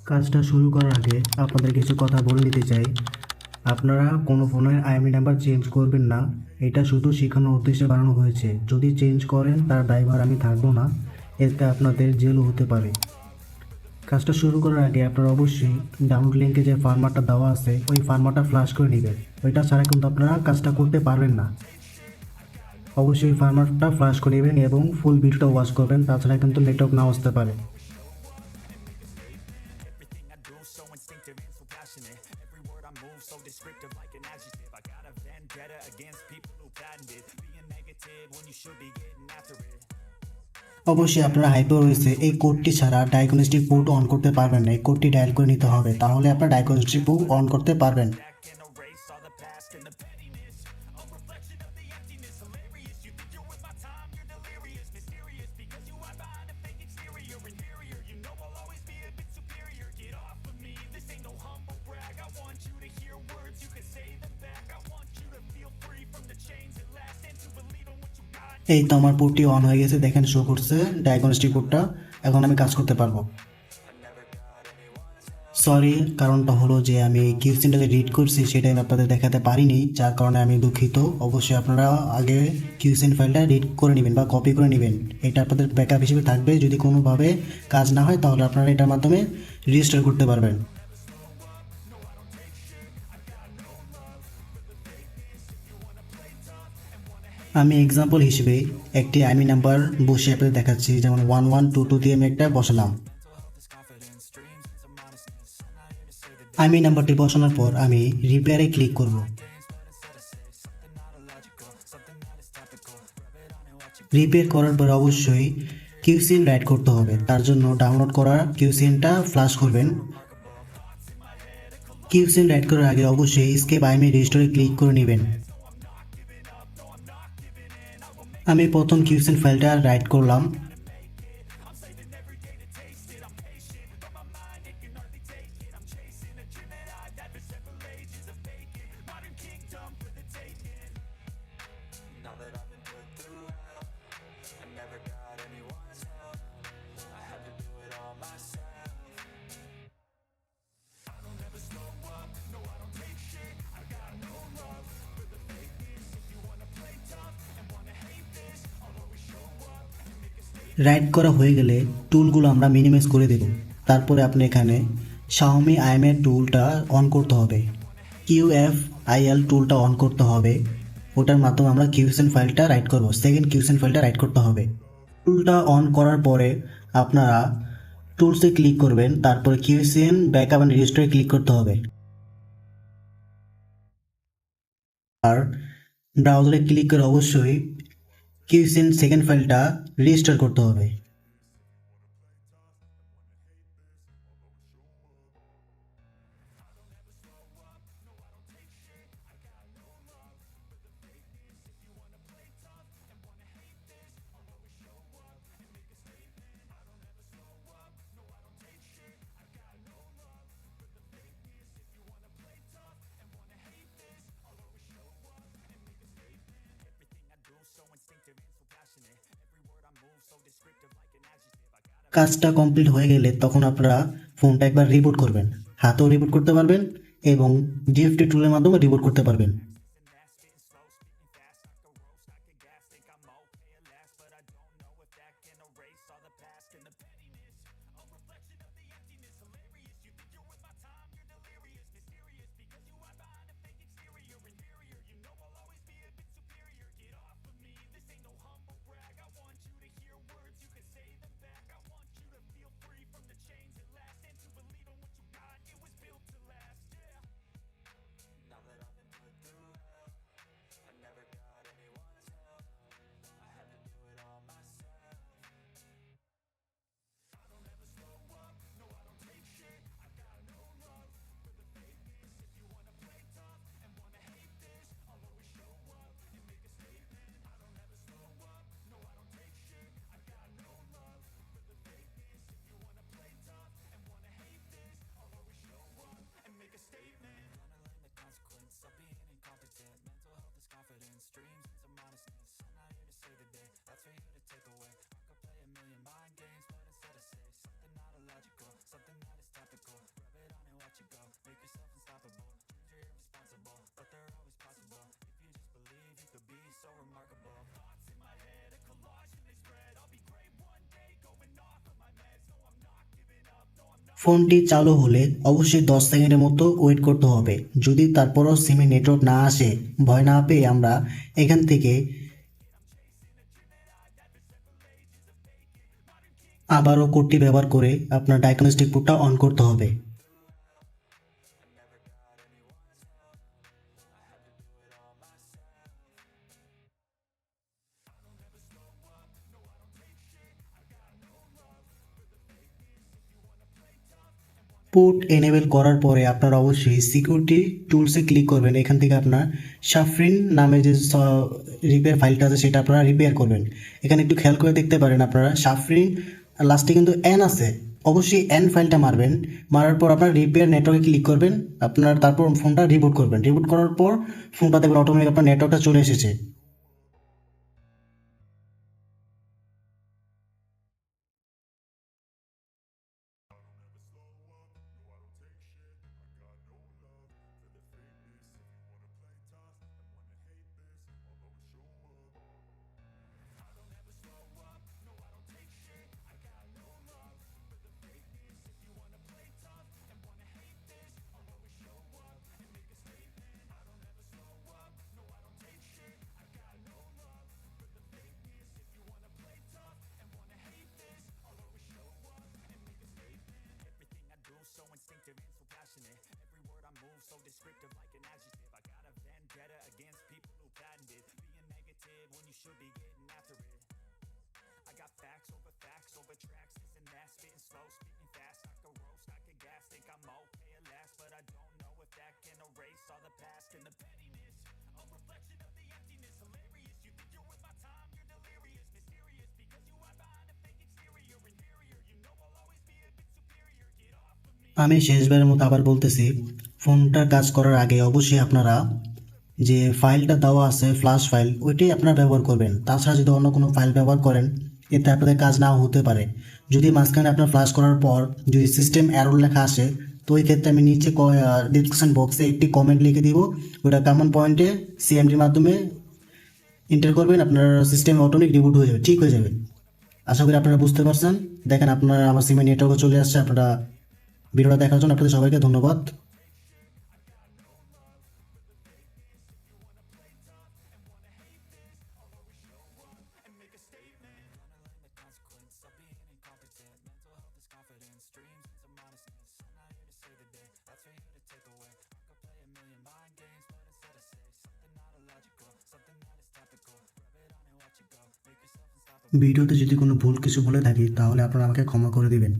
কাজটা শুরু করার আগে আপনাদের কিছু কথা বলে দিতে চাই। আপনারা কোনো ফোনের আইএমইআই নাম্বার চেঞ্জ করবেন না। এটা শুধু শেখানোর উদ্দেশ্যে বানানো হয়েছে। যদি চেঞ্জ করেন তার দায়ভার আমি থাকবো না। এতে আপনাদের জেলও হতে পারে। কাজটা শুরু করার আগে আপনারা অবশ্যই ডাউনলোড লিঙ্কে যে ফরম্যাটটা দেওয়া আছে ওই ফরম্যাটটা ফ্ল্যাশ করে নেবেন। ওইটা ছাড়া কিন্তু আপনারা কাজটা করতে পারবেন না। অবশ্যই ফরম্যাটটা ফ্ল্যাশ করে নেবেন এবং ফুল ভিডিওটা ওয়াচ করবেন, তাছাড়া কিন্তু নেটওয়ার্ক নাও আসতে পারে। অবশ্যই আপনারা হাইপারওয়েসে এই কোডটি ছাড়া ডায়াগনস্টিক পোর্ট অন করতে পারবেন না। এই কোডটি ডায়াল করে নিতে হবে, তাহলে আপনারা ডায়াগনস্টিক পোর্ট অন করতে পারবেন। এই তো আমার পোর্টটি অন হয়ে গেছে, দেখেন শো করছে ডায়াগনস্টিক পোর্টটা। এখন আমি কাজ করতে পারবো। সরি, কারণটা হলো যে আমি কিউসিনটা যে রিড করছি সেটা আমি আপনাদের দেখাতে পারিনি, যার কারণে আমি দুঃখিত। অবশ্যই আপনারা আগে কিউসিন ফাইলটা রিড করে নেবেন বা কপি করে নেবেন। এটা আপনাদের ব্যাকআপ হিসেবে থাকবে। যদি কোনোভাবে কাজ না হয় তাহলে আপনারা এটার মাধ্যমে রেজিস্টার করতে পারবেন। আমি এক্সাম্পল হিসেবে একটি আইএমইআই নাম্বার বসে আপনাদের দেখাচ্ছি, যেমন 1122 দিয়ে আমি একটা বসালাম। আইএমইআই নাম্বারটি বসানোর পর আমি রিপেয়ারে ক্লিক করব। রিপেয়ার করার পর অবশ্যই কিউসিন রাইট করতে হবে। তার জন্য ডাউনলোড করা কিউসিনটা ফ্লাশ করবেন। কিউসিন রাইট করার আগে অবশ্যই স্কেপ আইএমইআই রেজিস্টারে ক্লিক করে নেবেন। আমি প্রথম কিউসিন ফাইলটা রাইট করলাম। রাইট করা হয়ে গেলে টুলগুলো আমরা মিনিমাইজ করে দেব। তারপরে আপনি এখানে Xiaomi IMEI টুলটা অন করতে হবে। QFIL টুলটা অন করতে হবে। ওটার মাধ্যমে আমরা কিউসিন ফাইলটা রাইট করব। সেকেন্ড কিউসিন ফাইলটা রাইট করতে হবে। টুলটা অন করার পরে আপনারা টুলসে ক্লিক করবেন, তারপরে কিউসিন ব্যাকআপ অ্যান্ড রেজিস্টারে ক্লিক করতে হবে। আর ব্রাউজারে ক্লিক করে অবশ্যই কিউসিন সেকেন্ড ফাইলটা রেজিস্টার করতে হবে। কাজটা কমপ্লিট হয়ে গেলে তখন আপনারা ফোনটা একবার রিবুট করবেন। হাতেও রিবুট করতে পারবেন এবং ডিএফটি টুলের মাধ্যমে রিবুট করতে পারবেন। ফোনটি চালু হলে অবশ্যই 10 সেকেন্ডের মতো ওয়েট করতে হবে। যদি তারপরও সিমে নেটওয়ার্ক না আসে, ভয় না পেয়ে আমরা এখান থেকে আবারও কোডটি ব্যবহার করে আপনার ডায়াগনস্টিক পোর্টটা অন করতে হবে। পোর্ট এনেবল করার পরে আপনারা অবশ্যই সিকিউরিটি টুলসে ক্লিক করবেন। এখান থেকে আপনার সাফরিন নামে যে রিপেয়ার ফাইলটা আছে সেটা আপনারা রিপেয়ার করবেন। এখানে একটু খেয়াল করে দেখতে পারেন আপনারা সাফরিন লাস্টে কিন্তু এন আছে, অবশ্যই এন ফাইলটা মারবেন। মারার পর আপনার রিপেয়ার নেটওয়ার্কে ক্লিক করবেন, আপনার তারপর ফোনটা রিবুট করবেন। রিবুট করার পর ফোনটা দেখবেন অটোমেটিক আপনার নেটওয়ার্কটা চলে এসেছে। আমি শেষবারের মতো আবার বলতেছি, ফোনটা কাজ করার আগে অবশ্যই আপনারা যে ফাইলটা দেওয়া আছে ফ্ল্যাশ ফাইল, ওইটাই আপনারা ব্যবহার করবেন। তাছাড়া যদি অন্য কোনো ফাইল ব্যবহার করেন, এতে আপনাদের কাজ নাও হতে পারে। যদি মাঝখানে আপনার ফ্ল্যাশ করার পর যদি সিস্টেম এরর লেখা আসে, তো ওই ক্ষেত্রে আমি নিচে ডিসক্রিপশন বক্সে একটি কমেন্ট লিখে দিব, ওটা কমন পয়েন্টে সিএমডির মাধ্যমে এন্টার করবেন, আপনার সিস্টেম অটোমেটিক রিবুট হয়ে যাবে, ঠিক হয়ে যাবে। আশা করি আপনারা বুঝতে পারছেন। দেখেন আপনারা আমার সিমে নেটওয়ার্কও চলে আসছে। আপনারা ভিডিওটা দেখার জন্য আপনাদের সবাইকে ধন্যবাদ। ভিডিওতে যদি কোনো ভুল কিছু বলে থাকি তাহলে আপনারা আমাকে ক্ষমা করে দিবেন।